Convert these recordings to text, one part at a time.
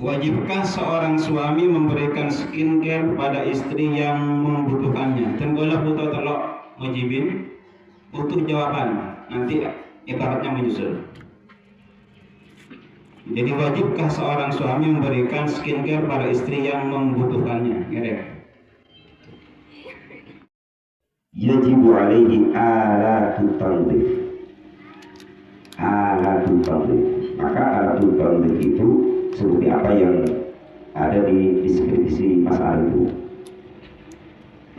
Wajibkah seorang suami memberikan skincare pada istri yang membutuhkannya? Tenggolah butuh telok mujibin, butuh jawaban. Nanti ibaratnya menyusul. Jadi wajibkah seorang suami memberikan skincare pada istri yang membutuhkannya? Ngerti? Yajibu alaihi alatut tanzif. Alatut tanzif. Maka alatut tanzif itu seperti apa yang ada di deskripsi masalah itu.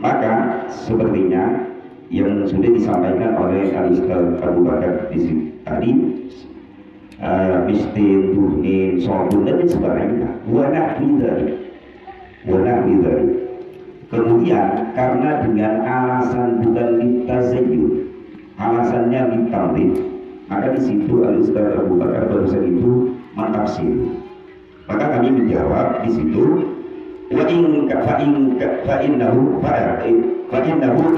Maka sepertinya yang sudah disampaikan oleh Al-Ustaz Abu Bakar tadi, mistin, tuhnin, sobun dan sebagainya, wadah widari. Kemudian karena dengan alasan bukan litazayyun, alasannya litamrid, maka di situ Al-Ustaz Abu Bakar barusan itu mentafsir. Maka kami menjawab di situ, wa innahu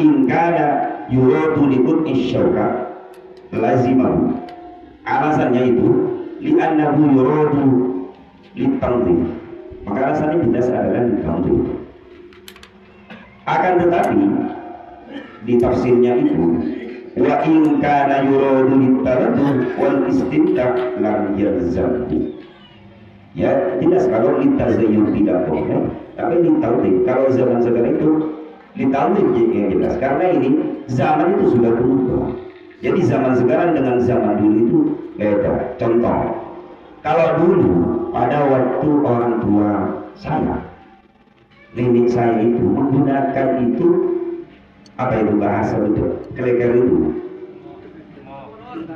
in kana yuradu liqut'i syauka lazimahu. Alasannya itu li'annahu yuradu litanzif. Maka alasannya jelas adalah litanzif. Akan tetapi di tafsirnya itu wa in kana yuradu litardu wal istinta lam yalzamhu. Ya, jelas kalau litazayyun tidak boleh, tapi litaudik. Kalau zaman sekarang itu litaudik yang jelas, karena ini zaman itu sudah berubah. Jadi zaman sekarang dengan zaman dulu itu beda. Contoh, kalau dulu pada waktu orang tua saya, nenek saya itu menggunakan itu apa itu bahasa betul, keleker itu.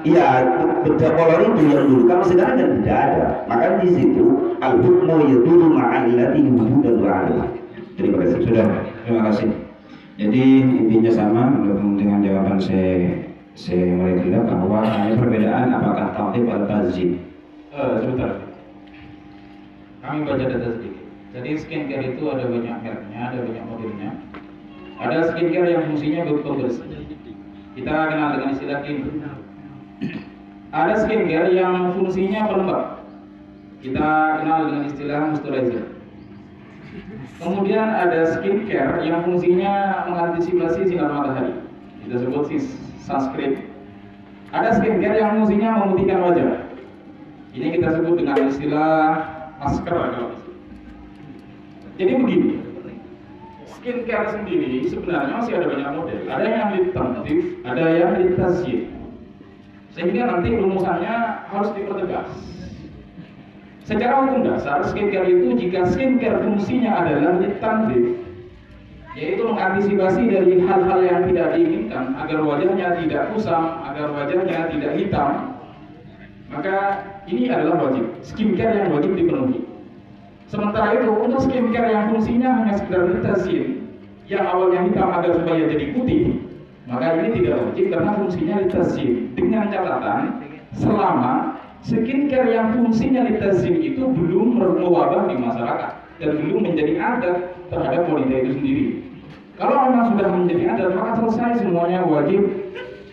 Iya, bedak kolor itu yang dulu. Kalau sekarang kan tidak ada. Maka di situ al-hukmu yadulu ma'allati wujudan wa'ala. Terima kasih. Sudah, terima kasih. Jadi intinya sama dengan jawaban saya mulai tidak bahwa hanya perbedaan apakah taktib atau tazim. Sebentar. Kami baca data sedikit. Jadi skincare itu ada banyak mereknya, ada banyak modelnya. Ada skincare yang fungsinya pembersih. Kita kenal dengan istilah clean. Ada skincare yang fungsinya pelembab. Kita kenal dengan istilah moisturizer. Kemudian ada skincare yang fungsinya mengantisipasi sinar matahari. Kita sebut sunscreen. Ada skincare yang fungsinya memutihkan wajah. Ini kita sebut dengan istilah masker. Jadi begini, skincare sendiri sebenarnya masih ada banyak model. Ada yang litanzif, ada yang litazyib. Sehingga nanti rumusannya harus dipertegas. Secara hukum dasar, skincare itu jika skincare fungsinya adalah litanzif, yaitu mengantisipasi dari hal-hal yang tidak diinginkan agar wajahnya tidak kusam, agar wajahnya tidak hitam, maka ini adalah wajib, skincare yang wajib dipenuhi. Sementara itu, untuk skincare yang fungsinya hanya sekedar litazyib, yang awalnya hitam agar supaya jadi putih, maka ini tidak wajib karena fungsinya litazyib. Dengan catatan, selama skincare yang fungsinya litazyib itu belum mewabah di masyarakat dan belum menjadi adat terhadap wanita itu sendiri. Kalau memang sudah menjadi adat, maka selesai, semuanya wajib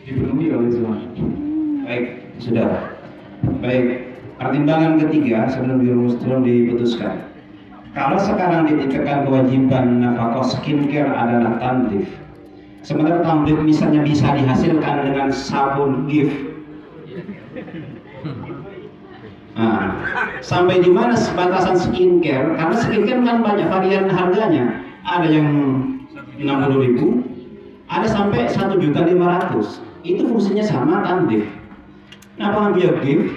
dipenuhi oleh suami. Baik, sudah. Baik, pertimbangan ketiga sebelum diputuskan. Kalau sekarang ditetapkan kewajiban nafkah skincare adalah tanzif, sementara tanzif misalnya bisa dihasilkan dengan sabun gift. Nah, sampai di mana batasan skincare? Karena skincare kan banyak varian harganya. Ada yang 60.000, ada sampai 1.500.000. Itu fungsinya sama tanzif. Kenapa ngambil gift?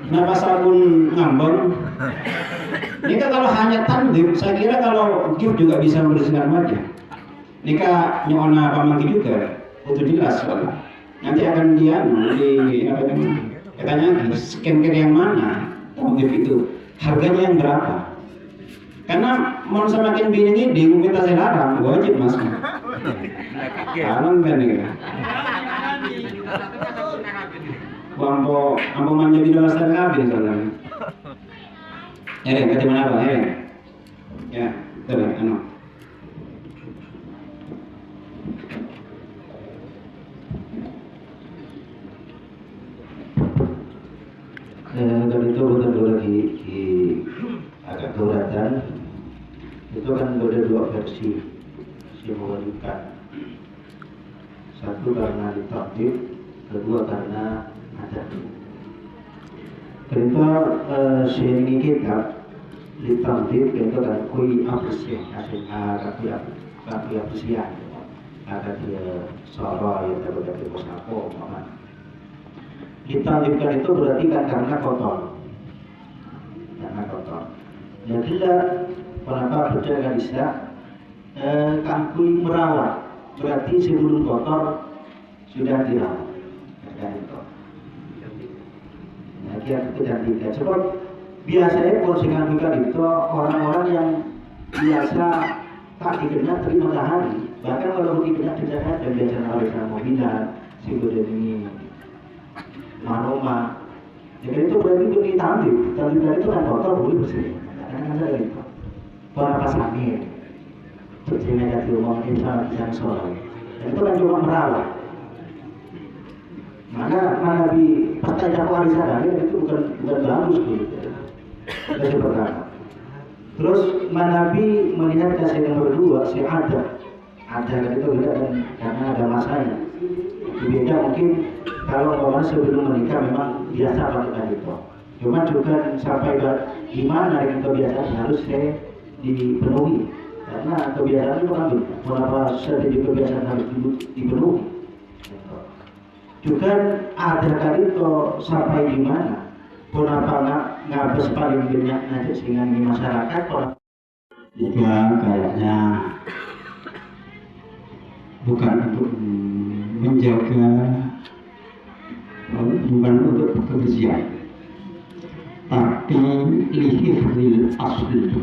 Kenapa sabun ngambang? Ini kan kalau hanya tanzif, saya kira kalau gift juga bisa membersihkan wajah. Nika nyona pamangki juga, itu jelas soalnya. Nanti akan di katanya skincare yang mana, tanzif itu harganya yang berapa? Karena mau semakin bini ini minta saya larang, wajib mas. Alam kan nih. Ampo manja di dalam setengah habis soalnya. Ya, kerja mana apa? Ya, betul, anu. Dan itu betul lagi agak kedaulatan itu kan ada dua versi mewajibkan. Satu karena ditakdir, kedua karena ada. Kita sharing kita ditakdir kita kan kui apresiasi, kui apresiasi. Ada dia sahabat yang dapat dari posko, mana? Ditakdirkan itu berarti kan karena kotor. Jadi kenapa beda dengan Islam? Kangkui merawat, berarti sebelum kotor sudah dirawat. Nah, dia kecantikan. Sebab biasanya konsengan itu orang-orang yang biasa tak dikenal dari matahari. Bahkan kalau dikenal tidak ada biasa oleh mobilan, sibuk ini manoma. Jadi itu berarti itu ditambil. Tambil itu kan kotor boleh bersih. Kadang-kadang ada gitu. Orang pas angin, bersih negatif rumah yang soal. Itu kan cuma merawat. Mana di pertanyaan warisan itu bukan bagus gitu. Itu pertama. Terus Nabi melihat kasih nomor dua, si ada itu beda karena ada masanya. Beda mungkin kalau orang sebelum menikah memang biasa lakukan itu. Cuma juga sampai ke gimana dengan kebiasaan harus dipenuhi. Karena kebiasaan itu kan berapa strategi kebiasaan harus dipenuhi. Juga ada kali itu sampai gimana. Kenapa nggak paling banyak nanti sehingga di masyarakat orang juga kayaknya bukan untuk menjaga, bukan untuk kebersihan, tapi lihifzil asli,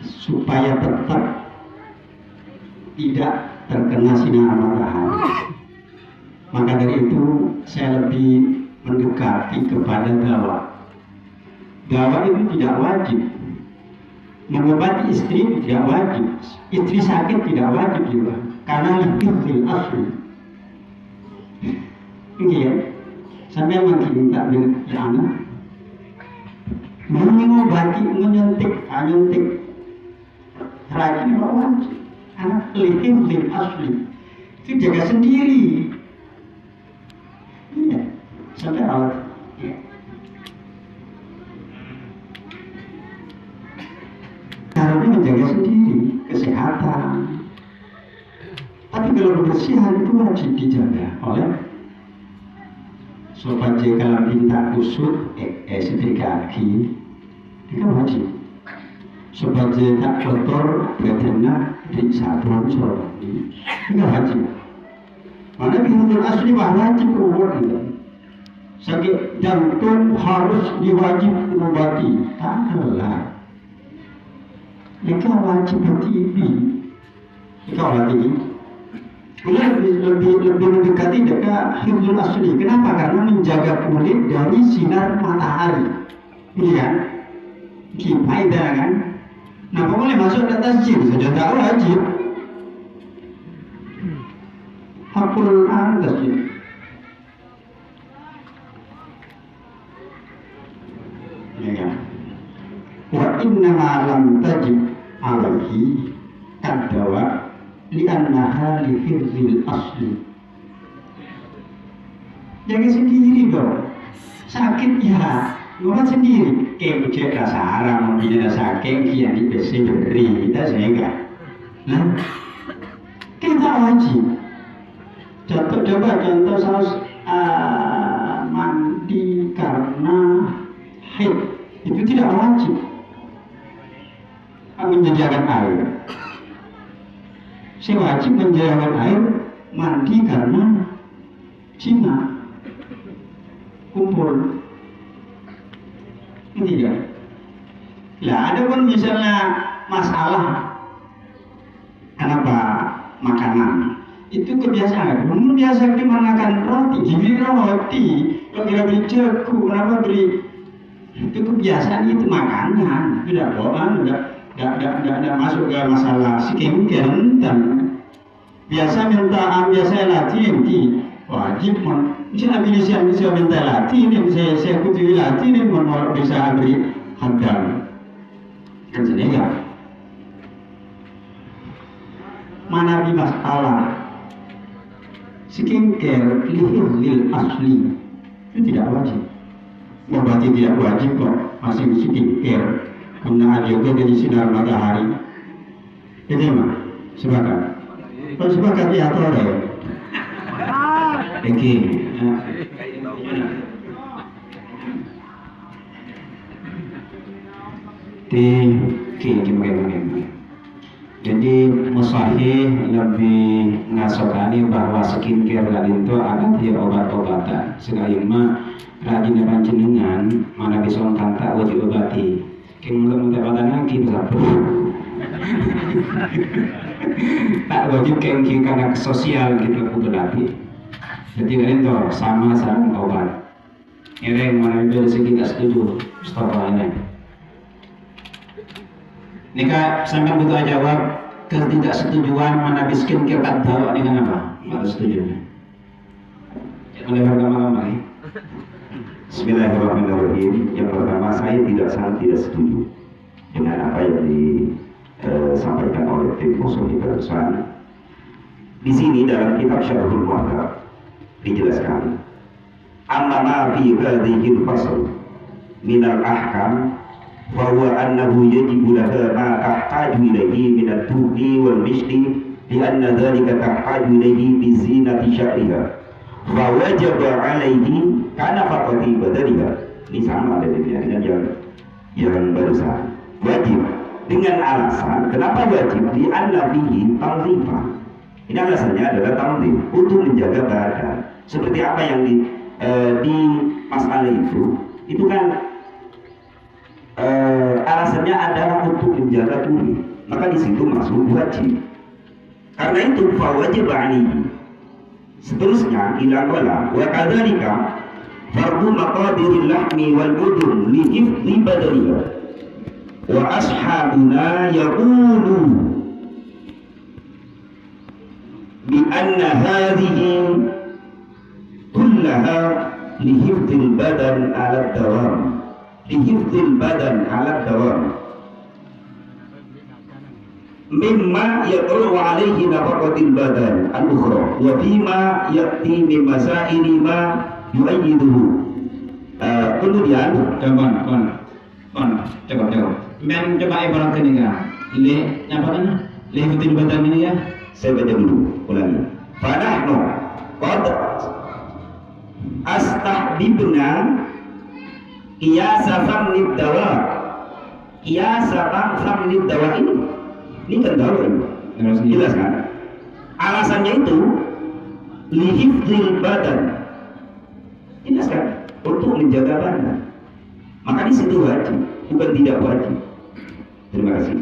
supaya tetap tidak terkena sinar matahari. Maka dari itu saya lebih mendekati kepada gawat. Gawat itu tidak wajib. Mengobati istri tidak wajib. Istri sakit tidak wajib juga. Karena lihifzil asli. Ini ya. Sampai makin minta ya anak. Mengobati, menyuntik. Rajin tidak wajib. Karena lihifzil asli. Itu jaga sendiri. Iya, sampai awal. Ya. Harusnya menjaga sendiri kesehatan. Tapi kalau kebersihan itu wajib dijaga oleh sobat kalau minta kusut, setrika kaki, itu wajib. Sobat tak kotor, badannya di sabun soroti, itu wajib. Mana bihunul asli wajib umur itu. Sakit jantung harus diwajib mengobati. Taklah. Itu wajib TB. Itu wajib. Lebih mendekati dekat hifzul asli. Kenapa? Karena menjaga kulit dari sinar matahari. Iya kan? Faedah kan? Nah, boleh masuk ke tasjid saja tak wajib. Hakul tasjid. Ya. Wa inna ma lam tajib alaihi kadawa li'annaha li hifzil asli. Jaga sendiri dong. Sakit ya, bukan sendiri. Cek rasa haram, tidak sakit, kian di besi beri kita sehingga. Nah, kita wajib. Coba contoh saus mandi karena haid itu tidak wajib. Menyediakan air. Saya wajib menyediakan air mandi karena zina, kumpul. Ini ya. Lah ada pun misalnya masalah kenapa makanan itu kebiasaan. Namun biasa dimakan roti, diberi roti, kalau beri jagung, kenapa beri itu kebiasaan itu makanan, tidak bohong, tidak masuk ke masalah skincare dan biasa minta biasa lagi wajib Saya bisa minta latih ini, saya kutui latih ini mau bisa beri hadam. Kan sedekah. Mana di masalah skincare lihil asli itu tidak wajib. Berarti tidak wajib kok masih skincare karena juga dari sinar matahari. Itu mah sepakat. Kalau sepakat ya atau ada ya? Oke. Gimana? Jadi musahih lebih ngasokani bahwa skincare kali itu akan dia obat-obatan. Sekali mah rajin panjenengan mana bisa kanta wajib obati. King belum mendapatkan lagi satu. Tak wajib king karena sosial gitu butuh lagi. Jadi kalian tuh sama obat. Ini yang mana dari segi tak setuju, stop ini. Nika sampai butuh jawab ketidaksetujuan mana miskin kita tahu ini kenapa? Mana setuju? Mulai bergama-gama ini. Bismillahirrahmanirrahim. Yang pertama, saya sangat tidak setuju dengan apa yang disampaikan oleh tim musuh barusan. Di sini dalam kitab Syarhul Muhadzab dijelaskan, amma ma fi hadhihi al-fasl min al-ahkam bahwa annahu yajibu laha ma tahtaju ilayhi min ad-duhni wal mishti li anna dhalika tahtaju ilayhi bi zinati sya'riha wa wajaba alaihi kana faqati badaliha. Ini sama dengan yang barusan. Wajib dengan alasan kenapa wajib di anna fihi tanzifah. Ini alasannya adalah tanzif untuk menjaga badan. Seperti apa yang di masalah itu kan alasannya adalah untuk menjaga tubuh, maka di situ masuk wajib. Karena itu wajib alaihi. Seterusnya ila qala wa kadzalika fardu maqadiril lahmi wal budun li hifdhi badaniha wa ashabuna yaqulu bi anna hadhihi kullaha li hifdhil badan ala dawam. Lihifdzil badan ala dawam mimma yaqulu alaihi nafaqatil badan al-ukhra wa fima ya'ti min masaili ma yu'ayyiduhu. Kemudian coba ibaratkan ini ya, apa namanya? Lihifdzil badan ini ya. Saya baca dulu ulangi. Fanahnu qad astahbibna Qiyasa famnid dawa. Qiyasa famnid dawa ini kan dawa ini. Jelas kan? Alasannya itu lihifdzil badan. Jelas kan? Untuk menjaga badan. Maka di situ wajib, bukan tidak wajib. Terima kasih.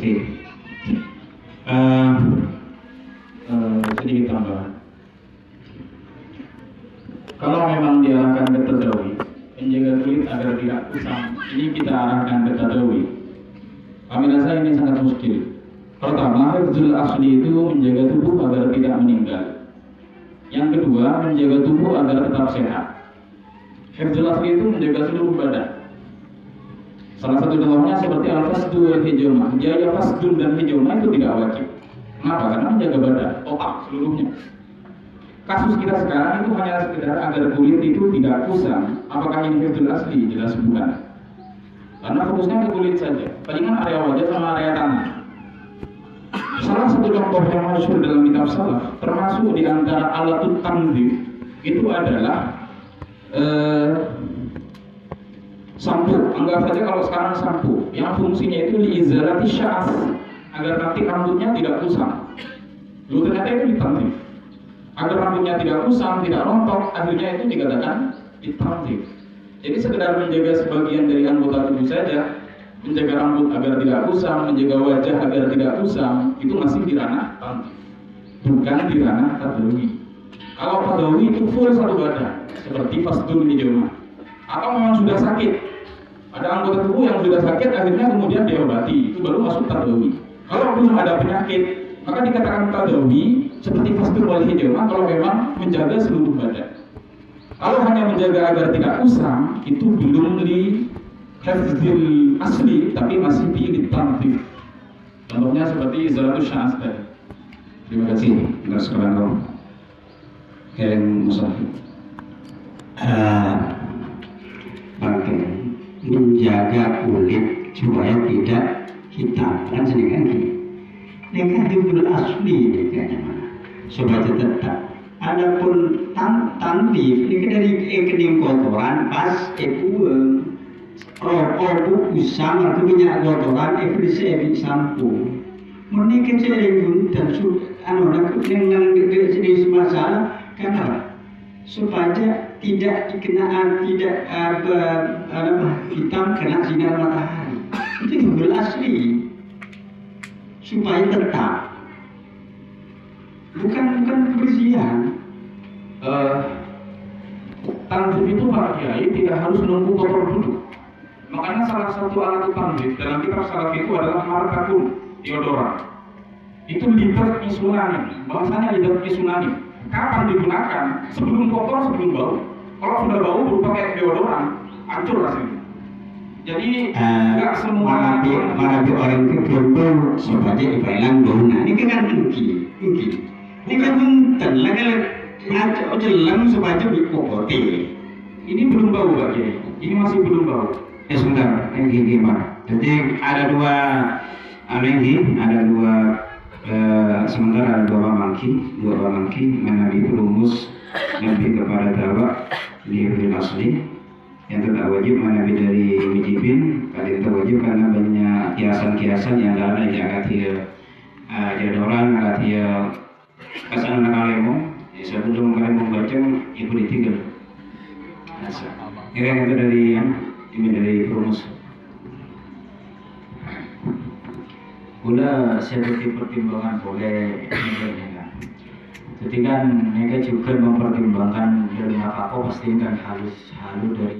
Sedikit tambahan. Kalau memang diarahkan ke tadawi, menjaga kulit agar tidak kusam, ini kita arahkan ke tadawi. Kami rasa ini sangat muskil. Pertama, hifdzul asli itu menjaga tubuh agar tidak meninggal. Yang kedua, menjaga tubuh agar tetap sehat. Hifdzul asli itu menjaga seluruh badan. Salah satu contohnya seperti al-fasdu wal hijamah. Jaya fasdun dan hijamah itu tidak wajib. Kenapa? Karena menjaga badan, otak seluruhnya. Kasus kita sekarang itu hanya sekedar agar kulit itu tidak kusam. Apakah ini hifdzul asli? Jelas bukan. Karena fokusnya ke kulit saja. Palingan area wajah sama area tangan. Salah satu contoh yang masyhur dalam kitab salaf, termasuk di antara alatut tanzif, itu adalah sampo. Anggap saja kalau sekarang sampo yang fungsinya itu liizalati sya'as, agar nanti rambutnya tidak kusam. Lalu ternyata itu ditanzif. Agar rambutnya tidak kusam, tidak rontok, akhirnya itu dikatakan ditanzif. Jadi sekedar menjaga sebagian dari anggota tubuh saja, menjaga rambut agar tidak kusam, menjaga wajah agar tidak kusam, itu masih di ranah tanzif, bukan di ranah tadawi. Kalau tadawi itu full satu badan, seperti fasdul hijamah. Atau memang sudah sakit, ada anggota tubuh yang sudah sakit, akhirnya kemudian diobati, itu baru masuk tadawi. Kalau belum ada penyakit, maka dikatakan tadawi seperti fasdul wal hijamah kalau memang menjaga seluruh badan. Kalau hanya menjaga agar tidak usang, itu belum di hafzil asli, tapi masih di tanfif. Contohnya seperti izalatus sya'as tadi. Terima kasih atas keterangan yang musafir. Oke, menjaga kulit supaya tidak hitam kan sedikit gini. Negatiful asli kayaknya mana supaya tetap. Adapun tantif ini dari kening kotoran pas epueng rokok usang atau minyak kotoran efisien sampo. Menikah cerewet dan anak yang jenis masalah kenapa? Supaya tidak dikenaan tidak hitam kena sinar matahari. Itu yang asli supaya tetap bukan kebersihan. Tanzif itu para kiai tidak harus menunggu kotor dulu. Makanya salah satu alat tanzif dalam kitab salaf itu adalah markatun deodoran. Itu lidah isunani, bahasanya lidah isunani. Kapan digunakan? Sebelum kotor, sebelum bau. Kalau sudah bau berupa kayak deodoran, hancur rasanya. Jadi nggak semua mana orang itu belum sebagai ibadah dona. Ini kan mungkin. Ini kan mungkin lagi ngaco jelang supaya dipokoti. ini belum bau Pak Kiai. Ini masih belum bau. Sebentar, yang gimana? Jadi ada dua sementara ada dua bamangki menabi perumus lebih kepada dakwah di asli yang tidak wajib menabi dari wajibin kali itu wajib karena banyak kiasan-kiasan yang dalam agak dia jadoran agak dia kesan kalemo sebelum kalemo baca ibu ditinggal ini yang itu dari ini dari perumus. Gula seperti pertimbangan boleh jadi kan mereka juga mempertimbangkan dari nafkah pasti kan halus dari